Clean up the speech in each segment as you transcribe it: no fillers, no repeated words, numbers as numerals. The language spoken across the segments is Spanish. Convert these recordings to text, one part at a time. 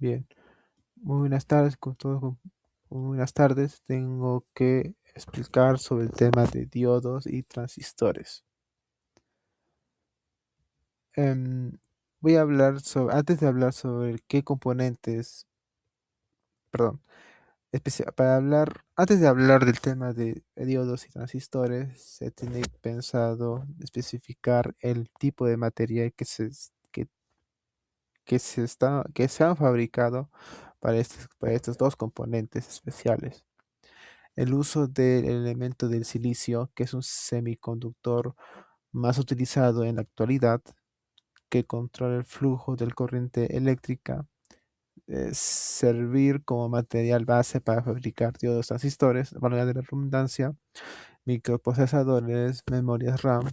Bien, muy buenas tardes con todos. Muy buenas tardes. Tengo que explicar sobre el tema de diodos y transistores. Em, Voy a hablar sobre, antes de hablar sobre qué componentes, perdón, antes de hablar del tema de diodos y transistores, se tiene pensado especificar el tipo de material que se han fabricado para estos dos componentes especiales. El uso del elemento del silicio, que es un semiconductor más utilizado en la actualidad, que controla el flujo de corriente eléctrica, servir como material base para fabricar diodos transistores, valga de la redundancia, microprocesadores, memorias RAM,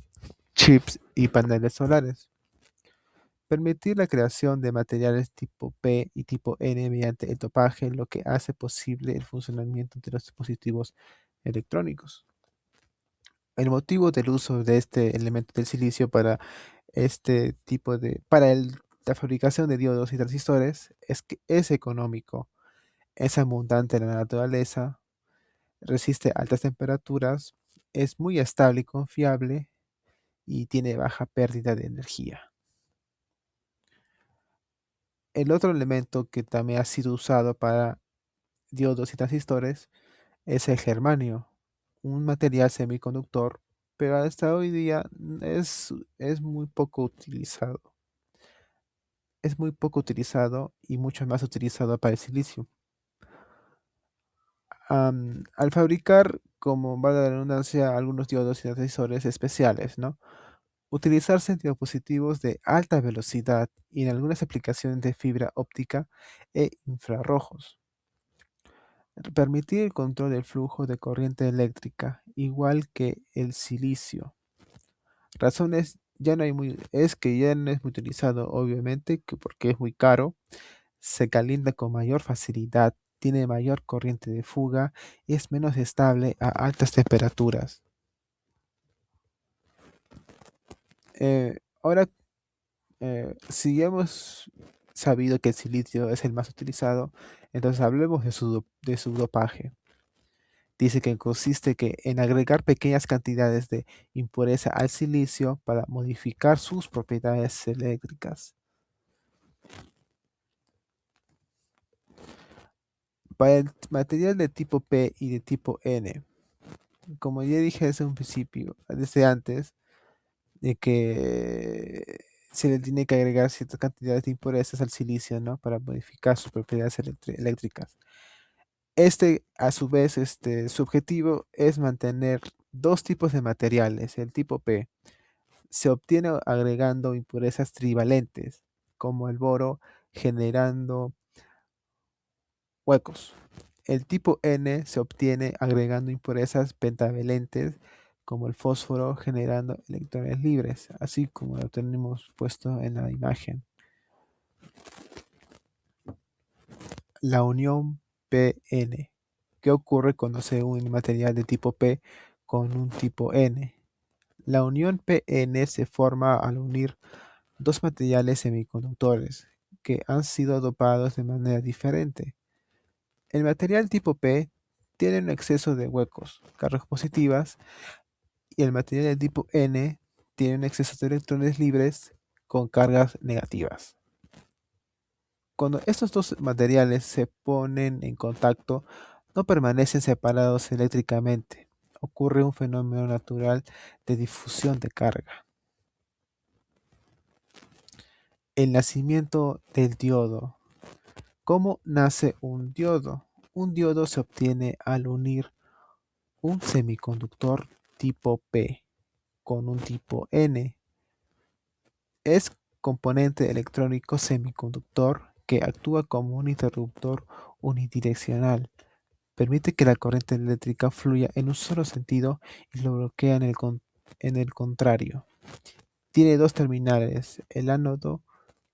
chips y paneles solares. Permitir la creación de materiales tipo P y tipo N mediante el dopaje, lo que hace posible el funcionamiento de los dispositivos electrónicos. El motivo del uso de este elemento del silicio para la fabricación de diodos y transistores es que es económico, es abundante en la naturaleza, resiste altas temperaturas, es muy estable y confiable y tiene baja pérdida de energía. El otro elemento que también ha sido usado para diodos y transistores es el germanio, un material semiconductor, pero hasta hoy día es muy poco utilizado. Es muy poco utilizado y mucho más utilizado para el silicio. Al fabricar, como valga la redundancia, algunos diodos y transistores especiales, ¿no? Utilizarse dispositivos de alta velocidad y en algunas aplicaciones de fibra óptica e infrarrojos. Permitir el control del flujo de corriente eléctrica, igual que el silicio. Razones ya no hay muy, es que ya no es muy utilizado, obviamente, porque es muy caro, se calienta con mayor facilidad, tiene mayor corriente de fuga y es menos estable a altas temperaturas. Ahora, si ya hemos sabido que el silicio es el más utilizado, entonces hablemos de su dopaje. Dice que consiste en agregar pequeñas cantidades de impureza al silicio para modificar sus propiedades eléctricas. Para el material de tipo P y de tipo N, como ya dije desde un principio, desde antes, de que se le tiene que agregar ciertas cantidades de impurezas al silicio, ¿no? Para modificar sus propiedades eléctricas. A su vez, su objetivo es mantener dos tipos de materiales. El tipo P se obtiene agregando impurezas trivalentes, como el boro, generando huecos. El tipo N se obtiene agregando impurezas pentavalentes, como el fósforo, generando electrones libres, así como lo tenemos puesto en la imagen. La unión Pn. ¿Qué ocurre cuando se une un material de tipo P con un tipo N? La unión Pn se forma al unir dos materiales semiconductores que han sido dopados de manera diferente. El material tipo P tiene un exceso de huecos, cargas positivas, y el material de tipo N tiene un exceso de electrones libres con cargas negativas. Cuando estos dos materiales se ponen en contacto, no permanecen separados eléctricamente. Ocurre un fenómeno natural de difusión de carga. El nacimiento del diodo. ¿Cómo nace un diodo? Un diodo se obtiene al unir un semiconductor tipo P con un tipo N. Es componente electrónico semiconductor que actúa como un interruptor unidireccional. Permite que la corriente eléctrica fluya en un solo sentido y lo bloquea en el contrario. Tiene dos terminales, el ánodo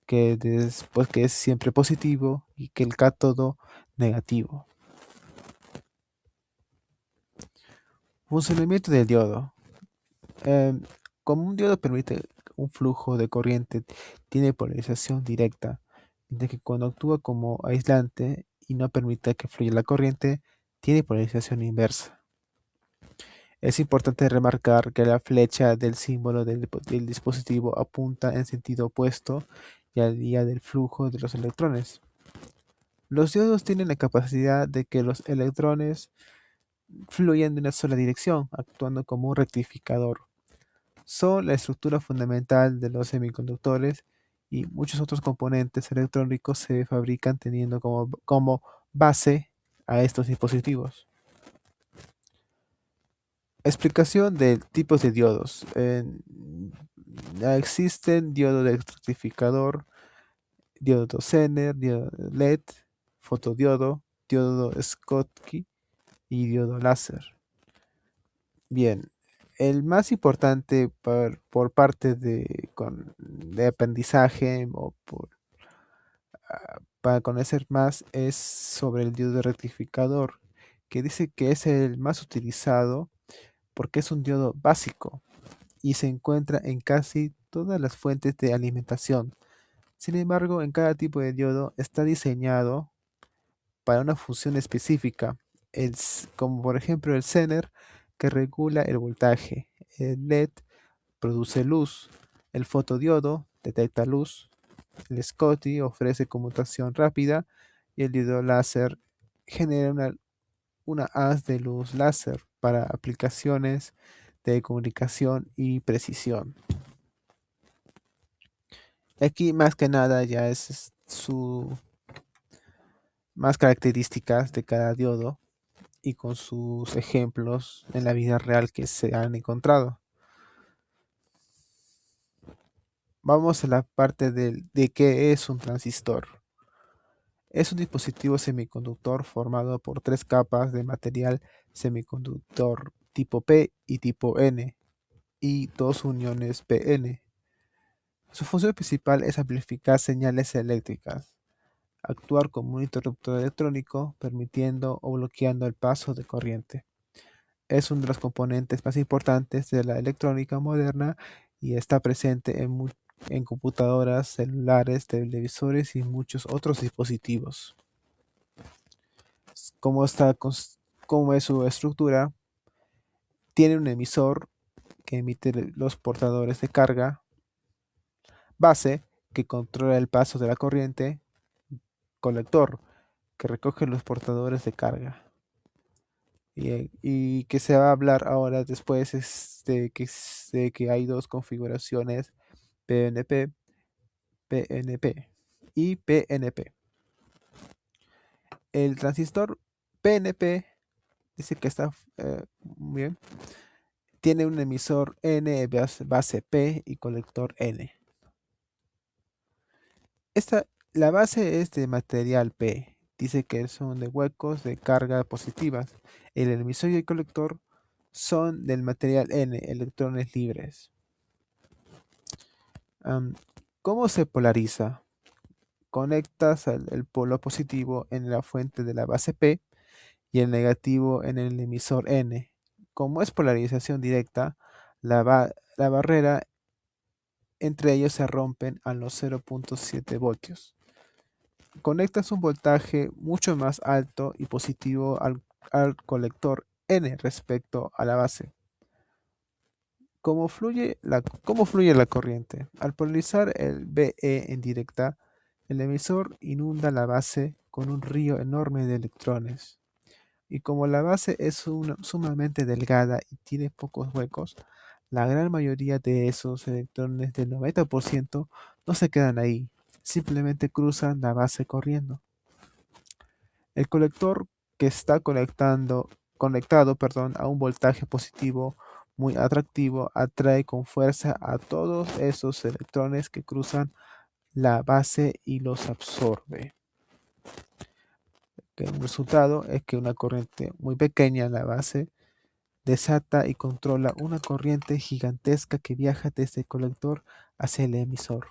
que es siempre positivo y que el cátodo negativo. Funcionamiento del diodo. Em, Como un diodo permite un flujo de corriente, tiene polarización directa, de que cuando actúa como aislante y no permite que fluya la corriente, tiene polarización inversa. Es importante remarcar que la flecha del símbolo del dispositivo apunta en sentido opuesto y al día del flujo de los electrones. Los diodos tienen la capacidad de que los electrones fluyan de una sola dirección, actuando como un rectificador. Son la estructura fundamental de los semiconductores y muchos otros componentes electrónicos se fabrican teniendo como base a estos dispositivos. Explicación de tipos de diodos. Existen diodo de rectificador, diodo Zener, diodo LED, fotodiodo, diodo Schottky y diodo láser. Bien, el más importante por parte de aprendizaje o para conocer más es sobre el diodo rectificador, que dice que es el más utilizado porque es un diodo básico y se encuentra en casi todas las fuentes de alimentación. Sin embargo, en cada tipo de diodo está diseñado para una función específica, como por ejemplo el Zener, que regula el voltaje, el LED produce luz, el fotodiodo detecta luz, el Schottky ofrece conmutación rápida y el diodo láser genera una haz de luz láser para aplicaciones de comunicación y precisión. Aquí más que nada ya es su más características de cada diodo y con sus ejemplos en la vida real que se han encontrado. Vamos a la parte de qué es un transistor. Es un dispositivo semiconductor formado por tres capas de material semiconductor tipo P y tipo N y dos uniones PN. Su función principal es amplificar señales eléctricas, actuar como un interruptor electrónico, permitiendo o bloqueando el paso de corriente. Es uno de los componentes más importantes de la electrónica moderna y está presente en computadoras, celulares, televisores y muchos otros dispositivos. ¿Cómo cómo es su estructura? Tiene un emisor que emite los portadores de carga, base que controla el paso de la corriente, colector que recoge los portadores de carga. Y que se va a hablar ahora después es de que hay dos configuraciones PNP, PNP y PNP. El transistor PNP dice que está muy bien. Tiene un emisor N, base P y colector N. La base es de material P. Dice que son de huecos de carga positivas. El emisor y el colector son del material N, electrones libres. Am, ¿Cómo se polariza? Conectas el polo positivo en la fuente de la base P y el negativo en el emisor N. Como es polarización directa, la barrera entre ellos se rompen a los 0.7 voltios. Conectas un voltaje mucho más alto y positivo al colector N respecto a la base. ¿Cómo fluye la corriente? Al polarizar el BE en directa, el emisor inunda la base con un río enorme de electrones. Y como la base es sumamente delgada y tiene pocos huecos, la gran mayoría de esos electrones del 90% no se quedan ahí, simplemente cruzan la base corriendo. El colector que está conectado, perdón, a un voltaje positivo muy atractivo atrae con fuerza a todos esos electrones que cruzan la base y los absorbe. El resultado es que una corriente muy pequeña en la base desata y controla una corriente gigantesca que viaja desde el colector hacia el emisor.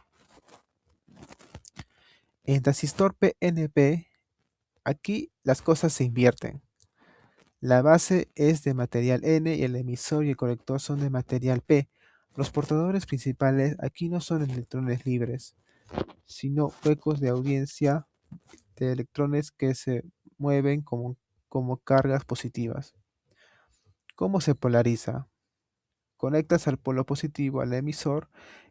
En transistor PNP, aquí las cosas se invierten. La base es de material N y el emisor y el colector son de material P. Los portadores principales aquí no son electrones libres, sino huecos de audiencia de electrones que se mueven como cargas positivas. ¿Cómo se polariza? Conectas al polo positivo al emisor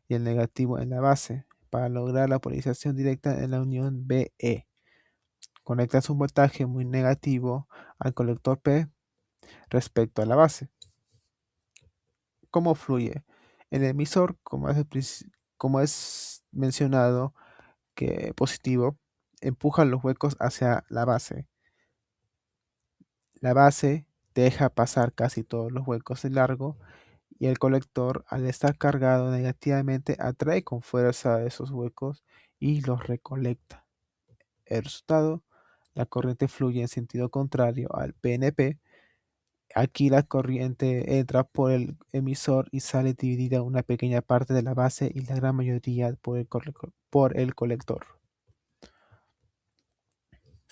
y el negativo en la base para lograr la polarización directa en la unión BE. Conectas un voltaje muy negativo al colector P respecto a la base. ¿Cómo fluye? El emisor, como es mencionado, que positivo, empuja los huecos hacia la base. La base deja pasar casi todos los huecos de largo y el colector, al estar cargado negativamente, atrae con fuerza esos huecos y los recolecta. El resultado, la corriente fluye en sentido contrario al PNP. Aquí la corriente entra por el emisor y sale dividida una pequeña parte de la base y la gran mayoría por el colector.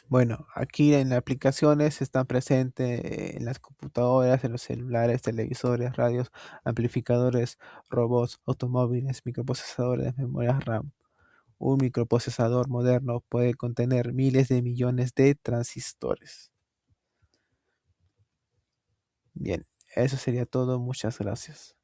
Bueno, aquí en las aplicaciones están presentes en las computadoras, en los celulares, televisores, radios, amplificadores, robots, automóviles, microprocesadores, memorias RAM. Un microprocesador moderno puede contener miles de millones de transistores. Bien, eso sería todo. Muchas gracias.